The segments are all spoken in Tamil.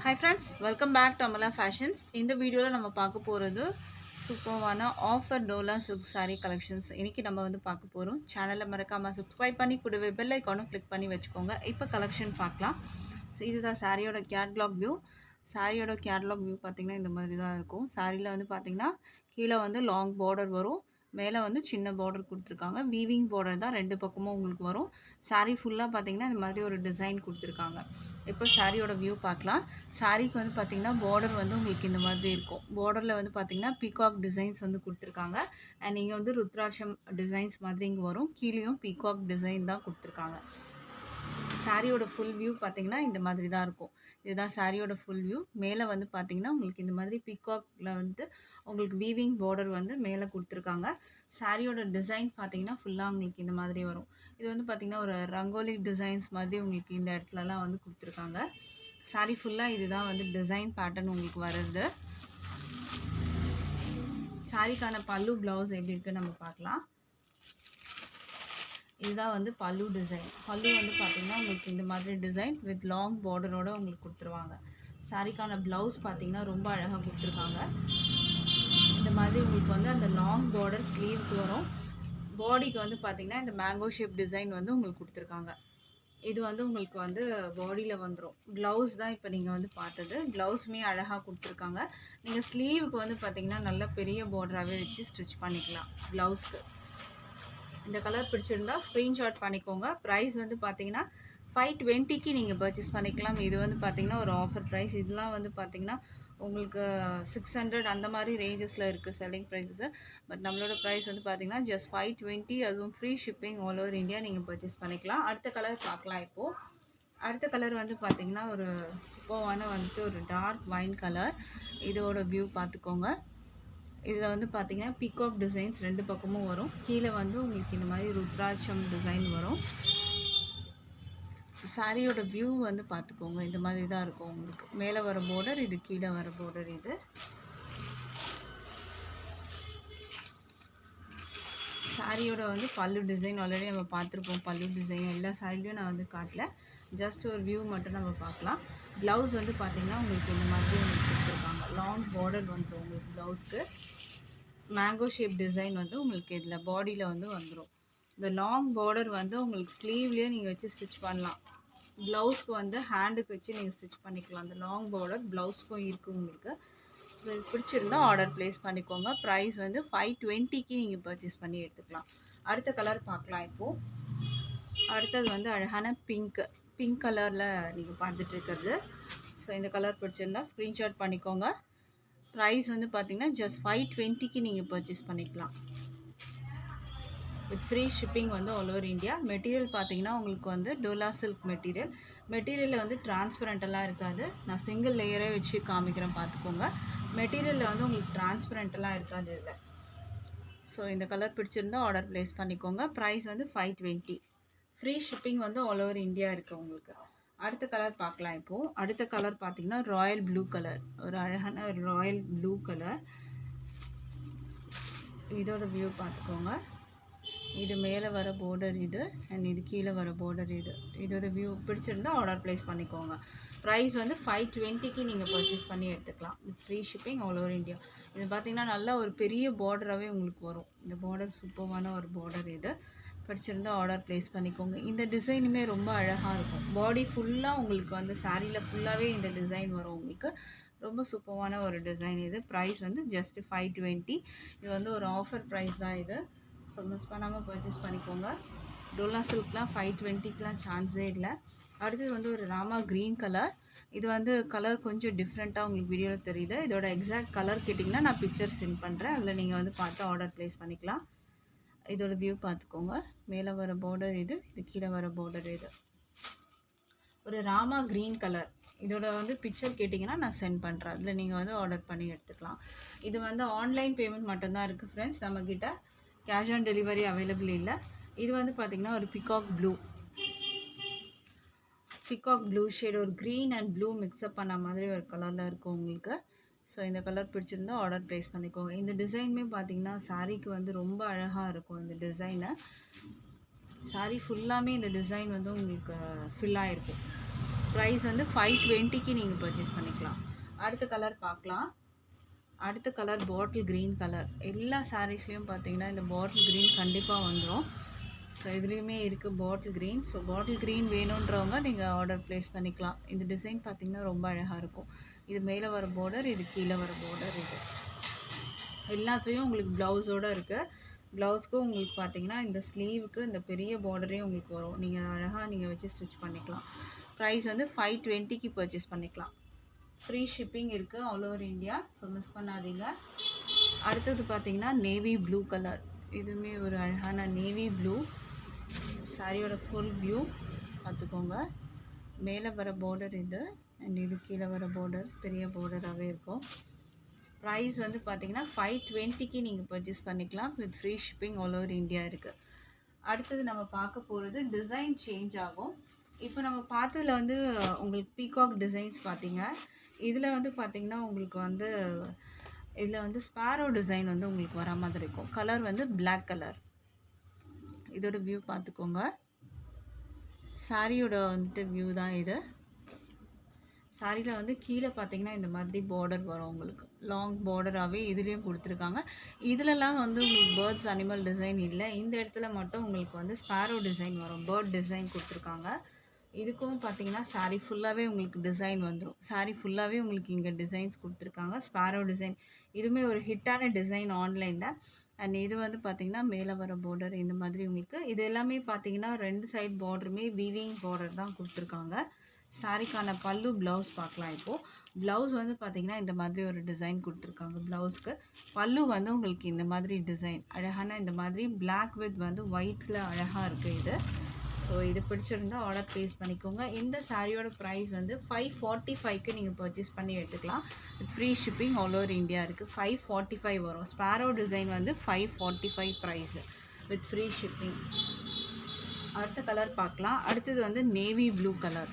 Hi friends, welcome back to Amala Fashions. இந்த வீடியோவில் நம்ம பார்க்க போகிறது சூப்பர்வான offer Dola silk saree collections. இன்றைக்கி நம்ம வந்து பார்க்க போகிறோம். சேனலில் மறக்காமல் சப்ஸ்கிரைப் பண்ணி கூடவே பெல் ஐக்கானும் கிளிக் பண்ணி வச்சுக்கோங்க. இப்போ கலெக்ஷன் பார்க்கலாம். இதுதான் சாரியோட கேட்லாக் வியூ. சாரியோட கேட்லாக் வியூ பார்த்திங்கன்னா இந்த மாதிரி தான் இருக்கும். சாரியில் வந்து பார்த்திங்கன்னா கீழே வந்து லாங் பார்டர் வரும், மேலே வந்து சின்ன பார்டர் கொடுத்துருக்காங்க. வீவிங் பார்டர் தான் ரெண்டு பக்கமும் உங்களுக்கு வரும். சாரீ ஃபுல்லாக பார்த்திங்கன்னா இந்த மாதிரி ஒரு டிசைன் கொடுத்துருக்காங்க. இப்போ சாரியோட வியூ பார்க்கலாம். சாரீக்கு வந்து பார்த்திங்கன்னா பார்டர் வந்து உங்களுக்கு இந்த மாதிரி இருக்கும். பார்டரில் வந்து பார்த்திங்கன்னா பீகாக் டிசைன்ஸ் வந்து கொடுத்துருக்காங்க. அண்ட் இங்கே வந்து ருத்ராட்சம் டிசைன்ஸ் மாதிரி இங்கே வரும். கீழேயும் பீகாக் டிசைன் தான் கொடுத்துருக்காங்க. சாரியோட ஃபுல் வியூ பார்த்திங்கன்னா இந்த மாதிரி தான் இருக்கும். இதுதான் சாரியோட ஃபுல் வியூ. மேலே வந்து பார்த்திங்கன்னா உங்களுக்கு இந்த மாதிரி பீகாக்ல வந்து உங்களுக்கு வீவிங் பார்டர் வந்து மேலே கொடுத்துருக்காங்க. சாரியோட டிசைன் பார்த்திங்கன்னா ஃபுல்லாக உங்களுக்கு இந்த மாதிரி வரும். இது வந்து பார்த்திங்கன்னா ஒரு ரங்கோலி டிசைன்ஸ் மாதிரி உங்களுக்கு இந்த இடத்துலலாம் வந்து கொடுத்துருக்காங்க. சாரி ஃபுல்லாக இதுதான் வந்து டிசைன் பேட்டர்ன் உங்களுக்கு வருது. சாரிக்கான பல்லு ப்ளவுஸ் எப்படி இருக்குன்னு நம்ம பார்க்கலாம். இதுதான் வந்து பல்லு டிசைன். பல்லு வந்து பார்த்திங்கன்னா உங்களுக்கு இந்த மாதிரி டிசைன் வித் லாங் பார்டரோடு உங்களுக்கு கொடுத்துருவாங்க. சாரிக்கான ப்ளவுஸ் பார்த்திங்கன்னா ரொம்ப அழகாக கொடுத்துருக்காங்க. இந்த மாதிரி உங்களுக்கு வந்து அந்த லாங் பார்டர் ஸ்லீவ்க்கு வரும். பாடிக்கு வந்து பார்த்திங்கன்னா இந்த மேங்கோ ஷேப் டிசைன் வந்து உங்களுக்கு கொடுத்துருக்காங்க. இது வந்து உங்களுக்கு வந்து பாடியில் வந்துடும். ப்ளவுஸ் தான் இப்போ நீங்கள் வந்து பார்த்தது. ப்ளவுஸுமே அழகாக கொடுத்துருக்காங்க. நீங்கள் ஸ்லீவுக்கு வந்து பார்த்திங்கன்னா நல்ல பெரிய பார்டராகவே வச்சு ஸ்டிச் பண்ணிக்கலாம். ப்ளவுஸ்க்கு இந்த கலர் பிடிச்சிருந்தா ஸ்க்ரீன்ஷாட் பண்ணிக்கோங்க. ப்ரைஸ் வந்து பார்த்தீங்கன்னா 520க்கு நீங்கள் பர்ச்சேஸ் பண்ணிக்கலாம். இது வந்து பார்த்தீங்கன்னா ஒரு ஆஃபர் ப்ரைஸ். இதெல்லாம் வந்து பார்த்தீங்கன்னா உங்களுக்கு 600 அந்த மாதிரி ரேஞ்சஸில் இருக்குது செல்லிங் ப்ரைஸஸு. பட் நம்மளோட ப்ரைஸ் வந்து பார்த்தீங்கன்னா ஜஸ்ட் 520. அதுவும் free shipping all over India நீங்கள் பர்ச்சேஸ் பண்ணிக்கலாம். அடுத்த கலர் பார்க்கலாம். இப்போது அடுத்த கலர் வந்து பார்த்திங்கன்னா ஒரு சூப்பர்வான வந்துட்டு ஒரு டார்க் வைன் கலர். இதோட வியூ பார்த்துக்கோங்க. இதில் வந்து பார்த்திங்கன்னா பீகாக் டிசைன்ஸ் ரெண்டு பக்கமும் வரும். கீழே வந்து உங்களுக்கு இந்த மாதிரி ருத்ராட்சம் டிசைன் வரும். சாரியோட வியூ வந்து பார்த்துக்கோங்க. இந்த மாதிரி தான் இருக்கும் உங்களுக்கு. மேலே வர பார்டர் இது, கீழே வர பார்டர் இது. சாரியோட வந்து பல்லு டிசைன் ஆல்ரெடி நம்ம பார்த்துருப்போம். பல்லு டிசைன் எல்லா சாரிலையும் நான் வந்து காட்டல, ஜஸ்ட் ஒரு வியூ மட்டும் நம்ம பார்க்கலாம். ப்ளவுஸ் வந்து பார்த்திங்கன்னா உங்களுக்கு இந்த மாதிரி உங்களுக்கு கொடுத்துருக்காங்க. லாங் பார்டர் வந்துடும் உங்களுக்கு ப்ளவுஸ்க்கு. மேங்கோ ஷேப் டிசைன் வந்து உங்களுக்கு இதில் பாடியில் வந்து வந்துடும். இந்த லாங் பார்டர் வந்து உங்களுக்கு ஸ்லீவ்லேயே நீங்கள் வச்சு ஸ்டிச் பண்ணலாம். ப்ளவுஸ்க்கு வந்து ஹேண்டுக்கு வச்சு நீங்கள் ஸ்டிச் பண்ணிக்கலாம். அந்த லாங் பார்டர் ப்ளவுஸ்க்கும் இருக்குது உங்களுக்கு. பிடிச்சிருந்தா ஆர்டர் ப்ளேஸ் பண்ணிக்கோங்க. ப்ரைஸ் வந்து 520க்கு நீங்கள் பர்ச்சேஸ் பண்ணி எடுத்துக்கலாம். அடுத்த கலர் பார்க்கலாம். இப்போது அடுத்தது வந்து அழகான பிங்க் கலரில் நீங்கள் பார்த்துட்ருக்கிறது. ஸோ இந்த கலர் பிடிச்சிருந்தா ஸ்க்ரீன்ஷாட் பண்ணிக்கோங்க. ப்ரைஸ் வந்து பார்த்திங்கன்னா ஜஸ்ட் 520க்கு நீங்கள் பர்ச்சேஸ் பண்ணிக்கலாம். வித் ஃப்ரீ ஷிப்பிங் வந்து ஆல் ஓவர் இந்தியா. மெட்டீரியல் பார்த்திங்கன்னா உங்களுக்கு வந்து டோலா சில்க் மெட்டீரியல். மெட்டீரியலில் வந்து டிரான்ஸ்பரண்டெல்லாம் இருக்காது. நான் சிங்கிள் லேயரே வச்சு காமிக்கிறேன், பார்த்துக்கோங்க. மெட்டீரியலில் வந்து உங்களுக்கு டிரான்ஸ்பரண்டெல்லாம் இருக்காது இதில். ஸோ இந்த கலர் பிடிச்சிருந்தா ஆர்டர் ப்ளேஸ் பண்ணிக்கோங்க. ப்ரைஸ் வந்து 520. ஃப்ரீ ஷிப்பிங் வந்து ஆல் ஓவர் இந்தியா இருக்குது உங்களுக்கு. அடுத்த கலர் பார்க்கலாம். இப்போது அடுத்த கலர் பார்த்திங்கன்னா ராயல் ப்ளூ கலர். ஒரு அழகான ராயல் ப்ளூ கலர். இதோட வியூ பார்த்துக்கோங்க. இது மேலே வர பார்டர் இது, அண்ட் இது கீழே வர பார்டர் இது. இதோட வியூ பிடிச்சிருந்தா ஆர்டர் ப்ளேஸ் பண்ணிக்கோங்க. ப்ரைஸ் வந்து 520க்கு நீங்கள் பர்ச்சேஸ் பண்ணி எடுத்துக்கலாம். Free shipping all over India. இது பார்த்திங்கன்னா நல்லா ஒரு பெரிய பார்டராகவே உங்களுக்கு வரும். இந்த பார்டர் சூப்பரான ஒரு பார்டர். இது பிடிச்சிருந்தா ஆர்டர் ப்ளேஸ் பண்ணிக்கோங்க. இந்த டிசைனுமே ரொம்ப அழகாக இருக்கும். பாடி ஃபுல்லாக உங்களுக்கு வந்து சாரியில் ஃபுல்லாகவே இந்த டிசைன் வரும் உங்களுக்கு. ரொம்ப சூப்பரான ஒரு டிசைன் இது. ப்ரைஸ் வந்து ஜஸ்ட் 520. இது வந்து ஒரு ஆஃபர் ப்ரைஸ் தான் இது. ஸோ மிஸ் பண்ணாமல் பர்ச்சேஸ் பண்ணிக்கோங்க. டோலா சில்க்லாம் 520க்குலாம் சான்ஸே இல்லை. அடுத்தது வந்து ஒரு ராமா க்ரீன் கலர். இது வந்து கலர் கொஞ்சம் டிஃப்ரெண்ட்டாக உங்களுக்கு வீடியோவில் தெரியுது. இதோட எக்ஸாக்ட் கலர் கேட்டிங்கன்னா நான் பிக்சர் சென்ட் பண்ணுறேன். அதில் நீங்கள் வந்து பார்த்து ஆர்டர் ப்ளேஸ் பண்ணிக்கலாம். இதோட வியூ பார்த்துக்கோங்க. மேலே வர பார்டர் இது, இது கீழே வர பார்டர் இது. ஒரு ராமா க்ரீன் கலர். இதோட வந்து பிக்சர் கேட்டிங்கன்னா நான் சென்ட் பண்ணுறேன். அதில் நீங்கள் வந்து ஆர்டர் பண்ணி எடுத்துக்கலாம். இது வந்து ஆன்லைன் பேமெண்ட் மட்டும்தான் இருக்குது ஃப்ரெண்ட்ஸ். நம்மக்கிட்ட கேஷ் ஆன் டெலிவரி அவைலபிள் இல்லை. இது வந்து பார்த்திங்கன்னா ஒரு பிகாக் ப்ளூ ஷேட், ஒரு க்ரீன் அண்ட் ப்ளூ மிக்ஸ்அப் பண்ண மாதிரி ஒரு கலரில் இருக்கும் உங்களுக்கு. ஸோ இந்த கலர் பிடிச்சிருந்தா ஆர்டர் ப்ளேஸ் பண்ணிக்கோங்க. இந்த டிசைனுமே பார்த்திங்கன்னா சாரீக்கு வந்து ரொம்ப அழகாக இருக்கும். இந்த டிசைனை சாரீ ஃபுல்லாமே இந்த டிசைன் வந்து உங்களுக்கு ஃபில் ஆகிருக்கும். ப்ரைஸ் வந்து 520க்கு நீங்கள் பர்ச்சேஸ் பண்ணிக்கலாம். அடுத்த கலர் பார்க்கலாம். அடுத்த கலர் பாட்டில் க்ரீன் கலர். எல்லா சாரீஸ்லேயும் பார்த்தீங்கன்னா இந்த பாட்டில் க்ரீன் கண்டிப்பாக வந்துடும். ஸோ இதுலேயுமே இருக்குது bottle green. So bottle green வேணுன்றவங்க நீங்கள் ஆர்டர் ப்ளேஸ் பண்ணிக்கலாம். இந்த டிசைன் பார்த்திங்கன்னா ரொம்ப அழகாக இருக்கும். இது மேலே வர பார்டர், இது கீழே வர பார்டர். இது எல்லாத்துலேயும் உங்களுக்கு ப்ளவுஸோடு இருக்குது. ப்ளவுஸ்க்கும் உங்களுக்கு பார்த்தீங்கன்னா இந்த ஸ்லீவுக்கு இந்த பெரிய பார்டரே உங்களுக்கு வரும். நீங்கள் அழகாக நீங்கள் வச்சு ஸ்டிச் பண்ணிக்கலாம். ப்ரைஸ் வந்து 520க்கு பர்ச்சேஸ் பண்ணிக்கலாம். ஃப்ரீ ஷிப்பிங் இருக்குது all over India. So miss பண்ணாதீங்க. அடுத்தது பார்த்தீங்கன்னா நேவி ப்ளூ கலர். இதுவுமே ஒரு அழகான நேவி ப்ளூ. சாரியோட ஃபுல் வியூ பார்த்துக்கோங்க. மேலே வர பார்டர் இது, அண்ட் இது கீழே வர பார்டர் பெரிய பார்டராகவே இருக்கும். ப்ரைஸ் வந்து பார்த்தீங்கன்னா 520க்கு நீங்கள் பர்ச்சேஸ் பண்ணிக்கலாம். With free shipping all over India இருக்குது. அடுத்தது நம்ம பார்க்க போகிறது டிசைன் சேஞ்ச் ஆகும். இப்போ நம்ம பார்த்ததில் வந்து உங்களுக்கு பீகாக் டிசைன்ஸ் பார்த்தீங்க. இதில் வந்து பார்த்திங்கன்னா உங்களுக்கு வந்து இதில் வந்து ஸ்பாரோ டிசைன் வந்து உங்களுக்கு வர மாதிரி இருக்கும். கலர் வந்து பிளாக் கலர். இதோட வியூ பார்த்துக்கோங்க. சாரியோட வந்துட்டு வியூ தான் இது. சாரியில் வந்து கீழே பார்த்தீங்கன்னா இந்த மாதிரி பார்டர் வரும். உங்களுக்கு லாங் பார்டராகவே இதுலேயும் கொடுத்துருக்காங்க. இதிலலாம் வந்து உங்களுக்கு பேர்ட்ஸ் அனிமல் டிசைன் இல்லை. இந்த இடத்துல மட்டும் உங்களுக்கு வந்து ஸ்பாரோ டிசைன் வரும். பேர்ட் டிசைன் கொடுத்துருக்காங்க. இதுக்கும் பார்த்தீங்கன்னா சாரீ ஃபுல்லாகவே உங்களுக்கு டிசைன் வந்துடும். சாரீ ஃபுல்லாகவே உங்களுக்கு இங்கே டிசைன்ஸ் கொடுத்துருக்காங்க. ஸ்பாரோ டிசைன் இதுவுமே ஒரு ஹிட்டான டிசைன் ஆன்லைனில். அண்ட் இது வந்து பார்த்திங்கன்னா மேலே வர பார்டர் இந்த மாதிரி உங்களுக்கு. இது எல்லாமே பார்த்தீங்கன்னா 2 சைட் பார்டருமே வீவிங் பார்டர் தான் கொடுத்துருக்காங்க. சாரிக்கான பல்லு ப்ளவுஸ் பார்க்கலாம். இப்போது ப்ளவுஸ் வந்து பார்த்திங்கன்னா இந்த மாதிரி ஒரு டிசைன் கொடுத்துருக்காங்க. ப்ளவுஸ்க்கு பல்லு வந்து உங்களுக்கு இந்த மாதிரி டிசைன் அழகான இந்த மாதிரி பிளாக் வித் வந்து ஒயிட்டில் அழகாக இருக்குது இது. ஸோ இது பிடிச்சிருந்தால் ஆர்டர் ப்ளேஸ் பண்ணிக்கோங்க. இந்த சாரியோட ப்ரைஸ் வந்து 545க்கு நீங்கள் பர்ச்சேஸ் பண்ணி எடுத்துக்கலாம். With free shipping all over India இருக்குது. 545 வரும். ஸ்பாரோ டிசைன் வந்து 545 ப்ரைஸு வித் ஃப்ரீ ஷிப்பிங். அடுத்த கலர் பார்க்கலாம். அடுத்தது வந்து navy blue colour.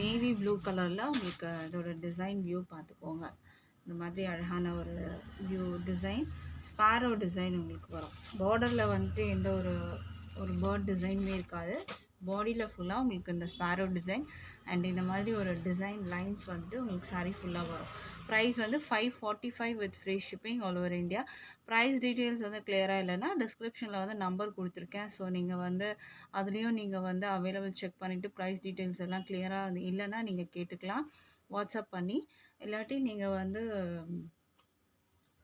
Navy blue கலரில் உங்களுக்கு அதோட டிசைன் வியூ பார்த்துக்கோங்க. இந்த மாதிரி அழகான ஒரு வியூ டிசைன் ஸ்பாரோ டிசைன் உங்களுக்கு வரும். பார்டரில் வந்துட்டு எந்த ஒரு பேர்ட் டிசைனுமே இருக்காது. பாடியில் ஃபுல்லாக உங்களுக்கு இந்த ஸ்பாரோ டிசைன் அண்ட் இந்த மாதிரி ஒரு டிசைன் லைன்ஸ் வந்துட்டு உங்களுக்கு சாரீ ஃபுல்லாக வரும். ப்ரைஸ் வந்து 545 with free shipping all over India. Price details வந்து கிளியராக இல்லைன்னா டிஸ்கிரிப்ஷனில் வந்து நம்பர் கொடுத்துருக்கேன். ஸோ நீங்கள் வந்து அதுலேயும் நீங்கள் வந்து அவைலபிள் செக் பண்ணிவிட்டு ப்ரைஸ் டீட்டெயில்ஸ் எல்லாம் கிளியராக இல்லைன்னா நீங்கள் கேட்டுக்கலாம் வாட்ஸ்அப் பண்ணி. இல்லாட்டி நீங்கள் வந்து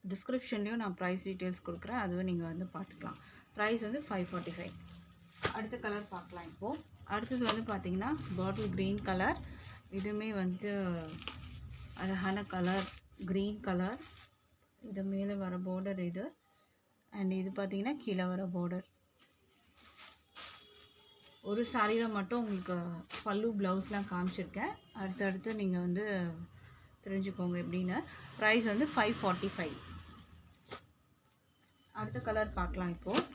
டிஸ்கிரிப்ஷன்லேயும் நான் ப்ரைஸ் டீட்டெயில்ஸ் கொடுக்குறேன், அதுவும் நீங்கள் வந்து பார்த்துக்கலாம். ப்ரைஸ் வந்து 545. அடுத்த கலர் பார்க்கலாம். இப்போது அடுத்தது வந்து பார்த்திங்கன்னா பாட்டில் க்ரீன் கலர். இதுவுமே வந்து அழகான கலர் க்ரீன் கலர். இது மேலே வர பார்டர் இது, அண்ட் இது பார்த்திங்கன்னா கீழே வர பார்டர். ஒரு சாரியில் மட்டும் உங்களுக்கு பல்லு ப்ளவுஸ்லாம் காமிச்சிருக்கேன். அடுத்தடுத்து நீங்கள் வந்து தெரிஞ்சுக்கோங்க எப்படின்னு. ப்ரைஸ் வந்து 545. அடுத்த கலர் பார்க்கலாம். இப்போது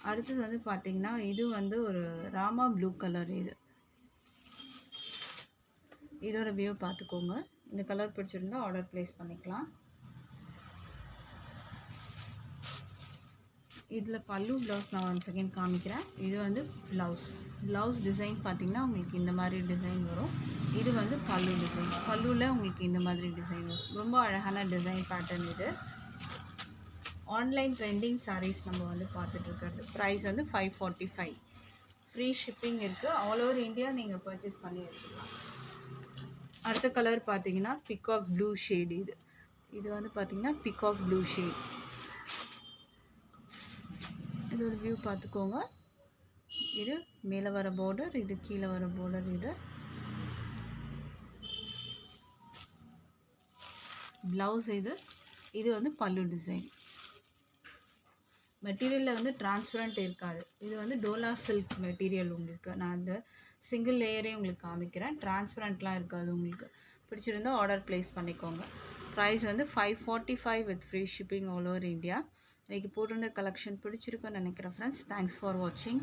அடுத்தது வந்து பார்த்திங்கன்னா இது வந்து ஒரு ராமா ப்ளூ கலர். இதோட வியூ பார்த்துக்கோங்க. இந்த கலர் பிடிச்சிருந்தா ஆர்டர் ப்ளேஸ் பண்ணிக்கலாம். இதில் பல்லு ப்ளவுஸ் நான் 1 செகண்ட் காமிக்கிறேன். இது வந்து ப்ளவுஸ் டிசைன் பார்த்திங்கன்னா உங்களுக்கு இந்த மாதிரி டிசைன் வரும். இது வந்து பல்லு டிசைன். பல்லுவில் உங்களுக்கு இந்த மாதிரி டிசைன் வரும். ரொம்ப அழகான டிசைன் பேட்டர்ன் இது. ஆன்லைன் ட்ரெண்டிங் சாரீஸ் நம்ம வந்து பார்த்துட்ருக்கிறது. ப்ரைஸ் வந்து 545. ஃப்ரீ ஷிப்பிங் இருக்குது. ஆல் ஓவர் இந்தியா நீங்கள் பர்ச்சேஸ் பண்ணி எடுத்துக்கலாம். அடுத்த கலர் பார்த்தீங்கன்னா பிகாக் ப்ளூ ஷேட். இது வந்து பார்த்திங்கன்னா பிகாக் ப்ளூ ஷேட். இது ஒரு வியூ பார்த்துக்கோங்க. இது மேலே வர பார்டர், இது கீழே வர பார்டர். இது ப்ளவுஸ். இது வந்து பல்லு டிசைன். மெட்டீரியலில் வந்து டிரான்ஸ்பரண்ட் இருக்காது. இது வந்து டோலா சில்க் மெட்டீரியல். உங்களுக்கு நான் அந்த சிங்கிள் லேயரே உங்களுக்கு காமிக்கிறேன். டிரான்ஸ்பரண்ட்லாம் இருக்காது. உங்களுக்கு பிடிச்சிருந்தால் ஆர்டர் ப்ளேஸ் பண்ணிக்கோங்க. ப்ரைஸ் வந்து 545 with free shipping all over India. இன்றைக்கி போட்டிருந்த கலெக்ஷன் பிடிச்சிருக்குன்னு நினைக்கிறேன் ஃப்ரெண்ட்ஸ். தேங்க்ஸ் ஃபார் வாட்சிங்.